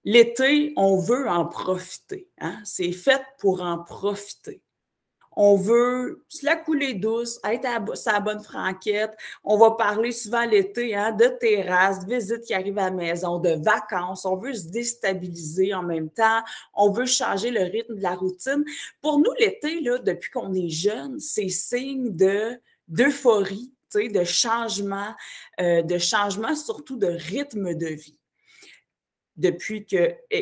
L'été, on veut en profiter. Hein? C'est fait pour en profiter. On veut se la couler douce, être à sa bonne franquette. On va parler souvent l'été hein, de terrasse, de visites qui arrivent à la maison, de vacances. On veut se déstabiliser en même temps. On veut changer le rythme de la routine. Pour nous, l'été, là, depuis qu'on est jeune, c'est signe d'euphorie, de changement surtout de rythme de vie. Depuis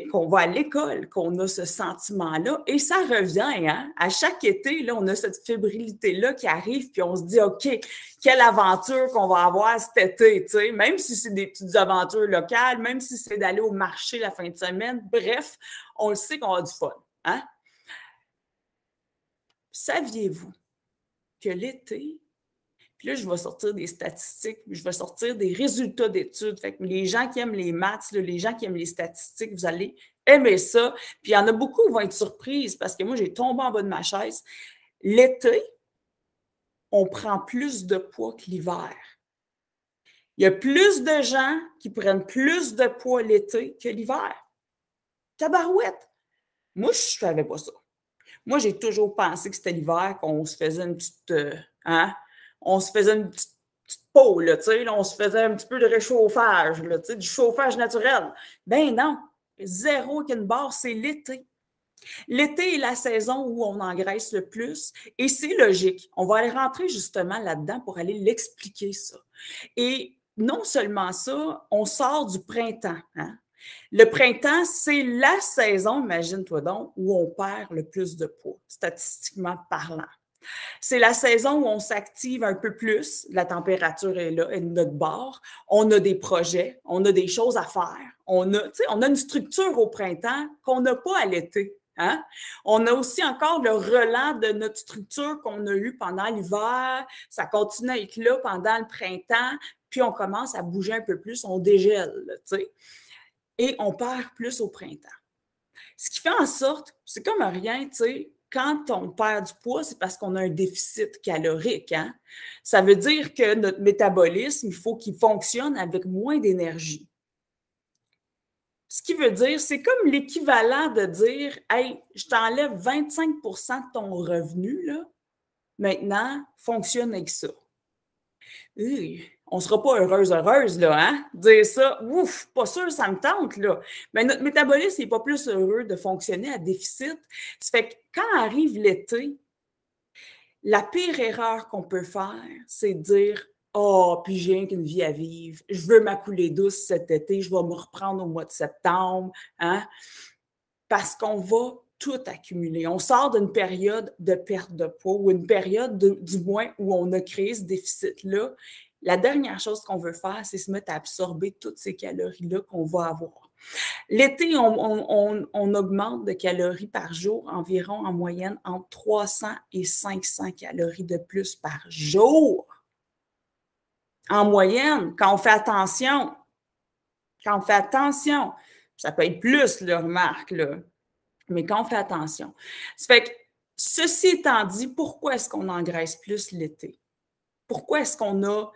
qu'on va à l'école, qu'on a ce sentiment-là. Et ça revient, hein? À chaque été, là, on a cette fébrilité-là qui arrive, puis on se dit, OK, quelle aventure qu'on va avoir cet été, tu sais, même si c'est des petites aventures locales, même si c'est d'aller au marché la fin de semaine, bref, on le sait qu'on a du fun, hein? Saviez-vous que l'été, puis là, je vais sortir des statistiques, je vais sortir des résultats d'études. Fait que les gens qui aiment les maths, là, les gens qui aiment les statistiques, vous allez aimer ça. Puis il y en a beaucoup qui vont être surprises parce que moi, j'ai tombé en bas de ma chaise. L'été, on prend plus de poids que l'hiver. Il y a plus de gens qui prennent plus de poids l'été que l'hiver. Tabarouette! Moi, je ne savais pas ça. Moi, j'ai toujours pensé que c'était l'hiver qu'on se faisait une petite... on se faisait une petite peau, là, on se faisait un petit peu de réchauffage, là, du chauffage naturel. Ben non, zéro qu'une barre, c'est l'été. L'été est la saison où on engraisse le plus et c'est logique. On va aller rentrer justement là-dedans pour aller l'expliquer ça. Et non seulement ça, on sort du printemps. Hein? Le printemps, c'est la saison, imagine-toi donc, où on perd le plus de poids, statistiquement parlant. C'est la saison où on s'active un peu plus, la température est là, est de notre bord, on a des projets, on a des choses à faire, on a une structure au printemps qu'on n'a pas à l'été. Hein? On a aussi encore le relent de notre structure qu'on a eu pendant l'hiver, ça continue à être là pendant le printemps, puis on commence à bouger un peu plus, on dégèle, tu sais, et on perd plus au printemps. Ce qui fait en sorte, c'est comme rien, tu sais, quand on perd du poids, c'est parce qu'on a un déficit calorique. Hein? Ça veut dire que notre métabolisme, il faut qu'il fonctionne avec moins d'énergie. Ce qui veut dire, c'est comme l'équivalent de dire « Hey, je t'enlève 25 de ton revenu, là. Maintenant, fonctionne avec ça. » On ne sera pas heureuse, là, hein? Dire ça, ouf, pas sûr, ça me tente, là. Mais notre métabolisme n'est pas plus heureux de fonctionner à déficit. Ça fait que quand arrive l'été, la pire erreur qu'on peut faire, c'est de dire « Oh, puis j'ai rien qu'une vie à vivre. Je veux m'accouler douce cet été. Je vais me reprendre au mois de septembre. Hein? » Parce qu'on va tout accumuler. On sort d'une période de perte de poids ou une période, du moins, où on a créé ce déficit-là. La dernière chose qu'on veut faire, c'est se mettre à absorber toutes ces calories-là qu'on va avoir. L'été, on augmente de calories par jour environ en moyenne entre 300 et 500 calories de plus par jour. En moyenne, quand on fait attention. Quand on fait attention, ça peut être plus, là, remarque, là. Mais quand on fait attention. Ça fait que, ceci étant dit, pourquoi est-ce qu'on engraisse plus l'été? Pourquoi est-ce qu'on a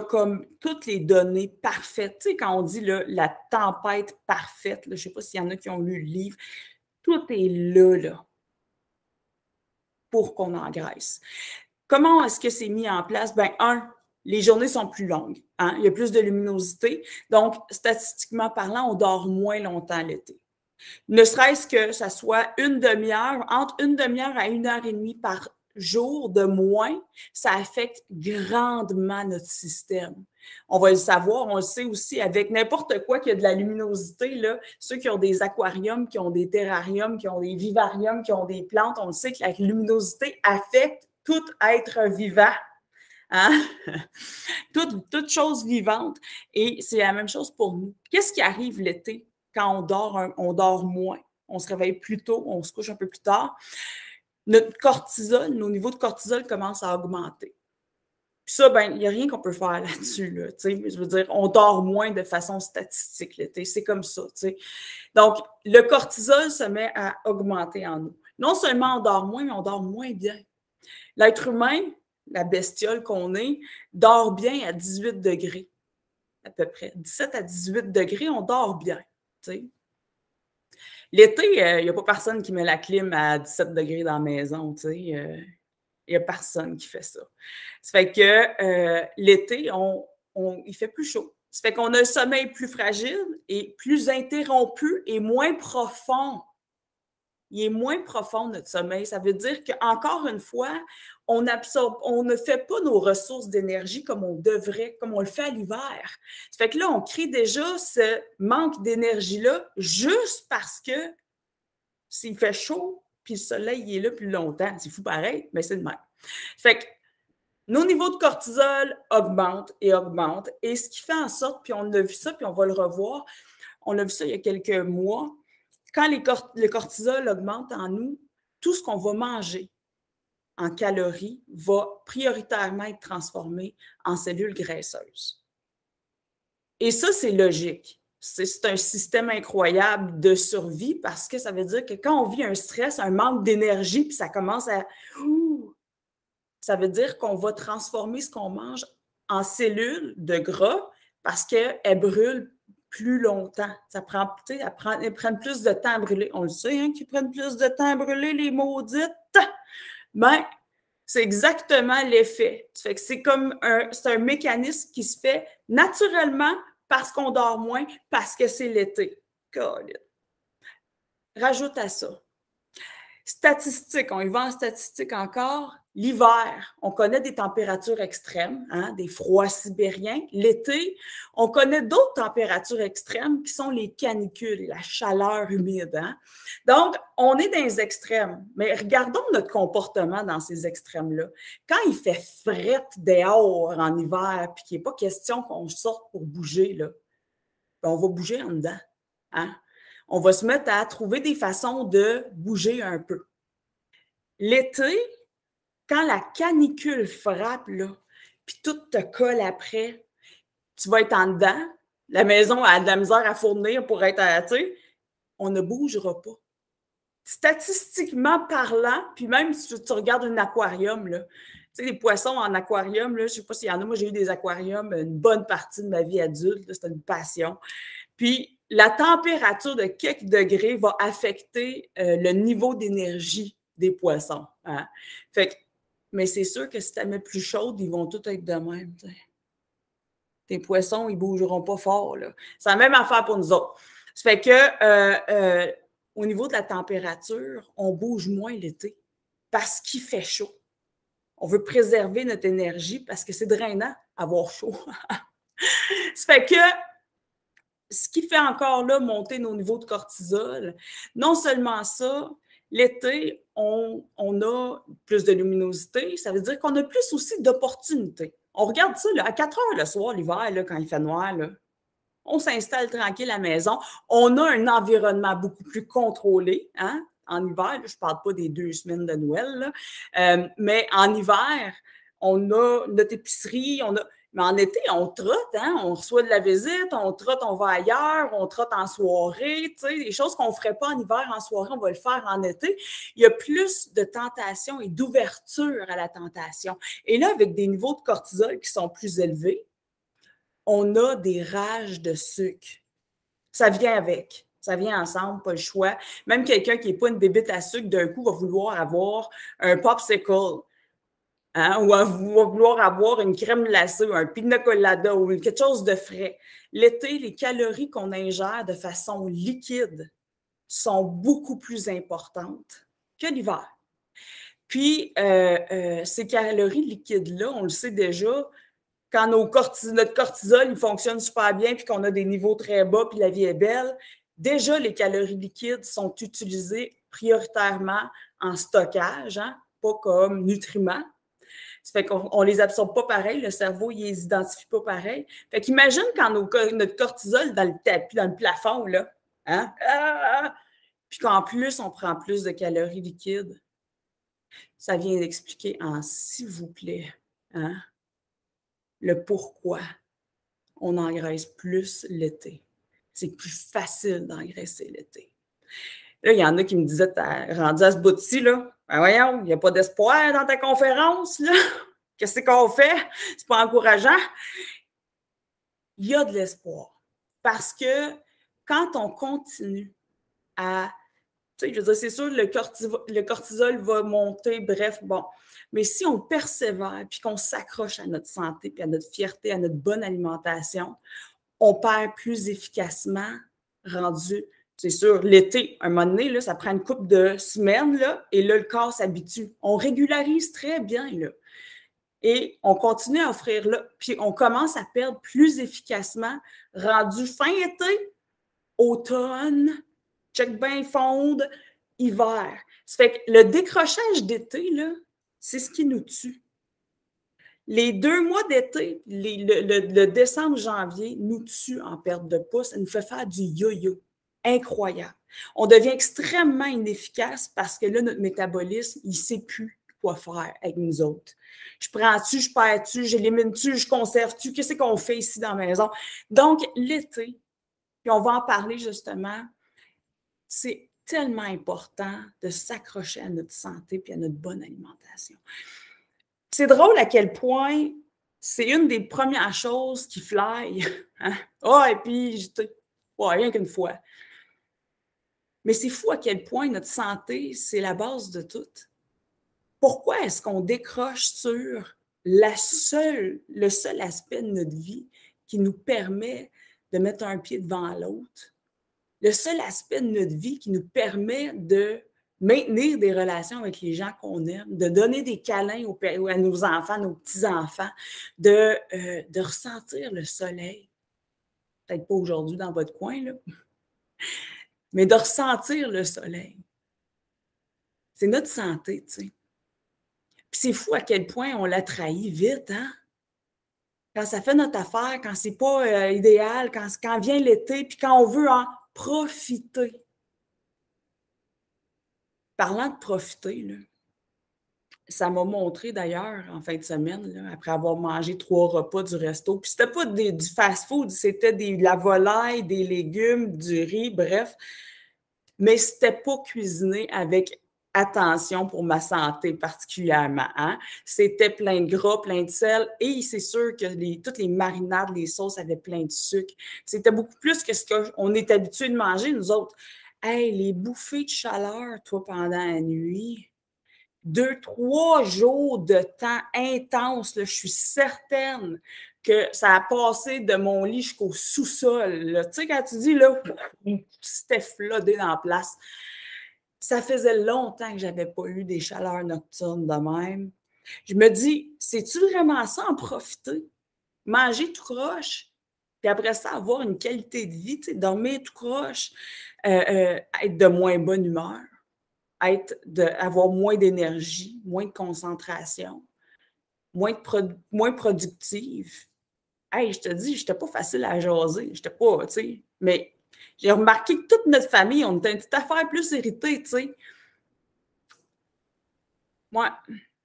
comme toutes les données parfaites? Tu sais, quand on dit là, la tempête parfaite, là, je ne sais pas s'il y en a qui ont lu le livre, tout est là, pour qu'on engraisse. Comment est-ce que c'est mis en place? Ben, les journées sont plus longues. Hein? Il y a plus de luminosité. Donc, statistiquement parlant, on dort moins longtemps l'été. Ne serait-ce que ça soit une demi-heure, entre une demi-heure à 1h30 par jour de moins, ça affecte grandement notre système. On va le savoir, on le sait aussi avec n'importe quoi qui a de la luminosité, là, ceux qui ont des aquariums, qui ont des terrariums, qui ont des vivariums, qui ont des plantes, on le sait que la luminosité affecte tout être vivant. Hein? toute chose vivante. Et c'est la même chose pour nous. Qu'est-ce qui arrive l'été? Quand on dort moins, on se réveille plus tôt, on se couche un peu plus tard, notre cortisol, nos niveaux de cortisol commencent à augmenter. Puis ça, ben, il n'y a rien qu'on peut faire là-dessus. Là, je veux dire, on dort moins de façon statistique l'été. C'est comme ça. T'sais. Donc, le cortisol se met à augmenter en nous. Non seulement on dort moins, mais on dort moins bien. L'être humain, la bestiole qu'on est, dort bien à 18 degrés. À peu près. 17 à 18 degrés, on dort bien. tu sais. L'été, il n'y a pas personne qui met la clim à 17 degrés dans la maison, tu sais. Il n'y a personne qui fait ça. Ça fait que l'été, il fait plus chaud. Ça fait qu'on a un sommeil plus fragile et plus interrompu et moins profond. Il est moins profond, notre sommeil. Ça veut dire qu'encore une fois, on ne fait pas nos ressources d'énergie comme on devrait, comme on le fait à l'hiver. Ça fait que là, on crée déjà ce manque d'énergie-là juste parce que s'il fait chaud, puis le soleil il est là plus longtemps. C'est fou pareil, mais c'est le même. Fait que nos niveaux de cortisol augmentent et augmentent. Et ce qui fait en sorte, puis on a vu ça, puis on va le revoir, on a vu ça il y a quelques mois, quand le cortisol augmente en nous, tout ce qu'on va manger en calories va prioritairement être transformé en cellules graisseuses. Et ça, c'est logique. C'est un système incroyable de survie parce que ça veut dire que quand on vit un stress, un manque d'énergie, puis ça commence à... Ça veut dire qu'on va transformer ce qu'on mange en cellules de gras parce qu'elles brûlent plus longtemps. Elles prennent plus de temps à brûler. On le sait, hein, qu'ils prennent plus de temps à brûler, les maudites. Mais c'est exactement l'effet. C'est comme un mécanisme qui se fait naturellement parce qu'on dort moins, parce que c'est l'été. Rajoute à ça. Statistiques, on y va en statistiques encore. L'hiver, on connaît des températures extrêmes, hein, des froids sibériens. L'été, on connaît d'autres températures extrêmes qui sont les canicules, la chaleur humide. Hein. Donc, on est dans les extrêmes. Mais regardons notre comportement dans ces extrêmes-là. Quand il fait fret dehors en hiver, puis qu'il n'est pas question qu'on sorte pour bouger, là, on va bouger en dedans. Hein? On va se mettre à trouver des façons de bouger un peu. L'été, quand la canicule frappe, là, puis tout te colle après, tu vas être en dedans, la maison a de la misère à fournir pour être à, tu sais, on ne bougera pas. Statistiquement parlant, puis même si tu regardes un aquarium, là, tu sais, les poissons en aquarium, là, je ne sais pas s'il y en a, moi j'ai eu des aquariums une bonne partie de ma vie adulte, c'était une passion. Puis la température de quelques degrés va affecter le niveau d'énergie des poissons. Hein? Fait que, mais c'est sûr que si tu la mets plus chaude, ils vont tous être de même. T'sais. Tes poissons, ils ne bougeront pas fort. C'est la même affaire pour nous autres. Ça fait que au niveau de la température, on bouge moins l'été parce qu'il fait chaud. On veut préserver notre énergie parce que c'est drainant avoir chaud. Ça fait que ce qui fait encore là monter nos niveaux de cortisol, non seulement ça, l'été, on a plus de luminosité, ça veut dire qu'on a plus aussi d'opportunités. On regarde ça là, à 4 heures le soir, l'hiver, là, quand il fait noir, là, on s'installe tranquille à la maison. On a un environnement beaucoup plus contrôlé. Hein? En hiver, là, je ne parle pas des 2 semaines de Noël, là, mais en hiver, on a notre épicerie, mais en été, on trotte, hein? On reçoit de la visite, on trotte, on va ailleurs, on trotte en soirée, tu sais, des choses qu'on ne ferait pas en hiver, en soirée, on va le faire en été. Il y a plus de tentation et d'ouverture à la tentation. Et là, avec des niveaux de cortisol qui sont plus élevés, on a des rages de sucre. Ça vient avec. Ça vient ensemble, pas le choix. Même quelqu'un qui n'est pas une bébête à sucre, d'un coup, va vouloir avoir un popsicle. Hein, ou va vouloir avoir une crème glacée ou un pina colada ou quelque chose de frais. L'été, les calories qu'on ingère de façon liquide sont beaucoup plus importantes que l'hiver. Puis, ces calories liquides-là, on le sait déjà, quand notre cortisol il fonctionne super bien puis qu'on a des niveaux très bas puis la vie est belle, déjà, les calories liquides sont utilisées prioritairement en stockage, hein, pas comme nutriments. Ça fait qu'on ne les absorbe pas pareil, le cerveau, il ne les identifie pas pareil. Fait qu'imagine quand notre cortisol dans le tapis, dans le plafond, là, hein? Puis qu'en plus, on prend plus de calories liquides. Ça vient d'expliquer en s'il vous plaît, hein, le pourquoi on engraisse plus l'été. C'est plus facile d'engraisser l'été. Là, il y en a qui me disaient, t'as rendu à ce bout-ci, là, ben voyons, il n'y a pas d'espoir dans ta conférence, là. Qu'est-ce qu'on fait? C'est pas encourageant. Il y a de l'espoir. Parce que quand on continue à, tu sais, je veux dire, c'est sûr, le cortisol va monter, bref, bon. Mais si on persévère, puis qu'on s'accroche à notre santé, puis à notre fierté, à notre bonne alimentation, on perd plus efficacement rendu, c'est sûr, l'été, un moment donné, là, ça prend une couple de semaines, là, et là, le corps s'habitue. On régularise très bien, là. Et on continue à offrir là, puis on commence à perdre plus efficacement rendu fin été, automne, check bien fonde, hiver. Ça fait que le décrochage d'été, là, c'est ce qui nous tue. Les 2 mois d'été, le décembre, janvier, nous tue en perte de poids. Ça nous fait faire du yo-yo. Incroyable. On devient extrêmement inefficace parce que là, notre métabolisme, il ne sait plus quoi faire avec nous autres. Je prends-tu, je perds-tu, j'élimine-tu, je conserve-tu, qu'est-ce qu'on fait ici dans la maison? Donc, l'été, puis on va en parler justement, c'est tellement important de s'accrocher à notre santé puis à notre bonne alimentation. C'est drôle à quel point c'est une des premières choses qui fly. Hein? Ah, et puis, rien qu'une fois. Mais c'est fou à quel point notre santé, c'est la base de tout. Pourquoi est-ce qu'on décroche sur le seul aspect de notre vie qui nous permet de mettre un pied devant l'autre? Le seul aspect de notre vie qui nous permet de maintenir des relations avec les gens qu'on aime, de donner des câlins à nos enfants, nos petits-enfants, de ressentir le soleil. Peut-être pas aujourd'hui dans votre coin, là, mais de ressentir le soleil. C'est notre santé, tu sais. Puis c'est fou à quel point on l'a trahi vite, hein? Quand ça fait notre affaire, quand c'est pas idéal, quand vient l'été, puis quand on veut en profiter. Parlant de profiter, là, ça m'a montré d'ailleurs en fin de semaine, là, après avoir mangé 3 repas du resto. Puis c'était pas du fast-food, c'était de la volaille, des légumes, du riz, bref. Mais c'était pas cuisiné avec attention pour ma santé particulièrement. Hein? C'était plein de gras, plein de sel. Et c'est sûr que toutes les marinades, les sauces avaient plein de sucre. C'était beaucoup plus que ce qu'on est habitué de manger, nous autres. Hey, les bouffées de chaleur, toi, pendant la nuit, 2, 3 jours de temps intense, là, je suis certaine que ça a passé de mon lit jusqu'au sous-sol. Tu sais, quand tu dis, là, c'était flotté dans la place. Ça faisait longtemps que je n'avais pas eu des chaleurs nocturnes de même. Je me dis, c'est-tu vraiment ça, en profiter? Manger tout croche, puis après ça, avoir une qualité de vie, tu sais, dormir tout croche, être de moins bonne humeur, avoir moins d'énergie, moins de concentration, moins productive. Hey, je te dis, j'étais pas facile à jaser, j'étais pas, tu sais, mais j'ai remarqué que toute notre famille, on était une petite affaire plus irritée, tu sais. Ouais.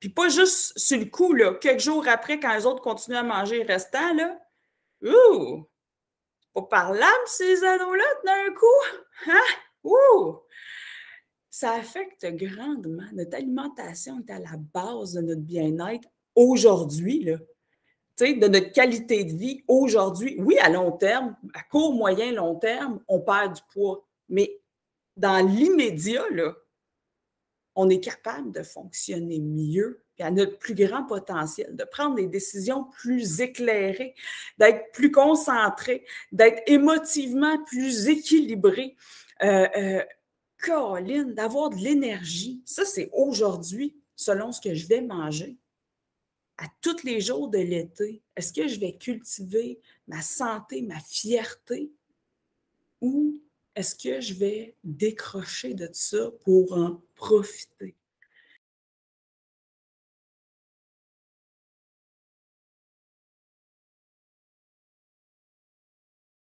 Puis pas juste sur le coup, là, quelques jours après, quand les autres continuent à manger le restant, là, ouh! Pas parlable, ces anneaux-là, d'un coup! Hein? Ouh! Ça affecte grandement. Notre alimentation est à la base de notre bien-être aujourd'hui, là. Tu sais, de notre qualité de vie aujourd'hui. Oui, à long terme, à court, moyen, long terme, on perd du poids. Mais dans l'immédiat, là, on est capable de fonctionner mieux et à notre plus grand potentiel, de prendre des décisions plus éclairées, d'être plus concentré, d'être émotivement plus équilibré. Caroline, d'avoir de l'énergie. Ça, c'est aujourd'hui, selon ce que je vais manger. À tous les jours de l'été, est-ce que je vais cultiver ma santé, ma fierté, ou est-ce que je vais décrocher de ça pour en profiter?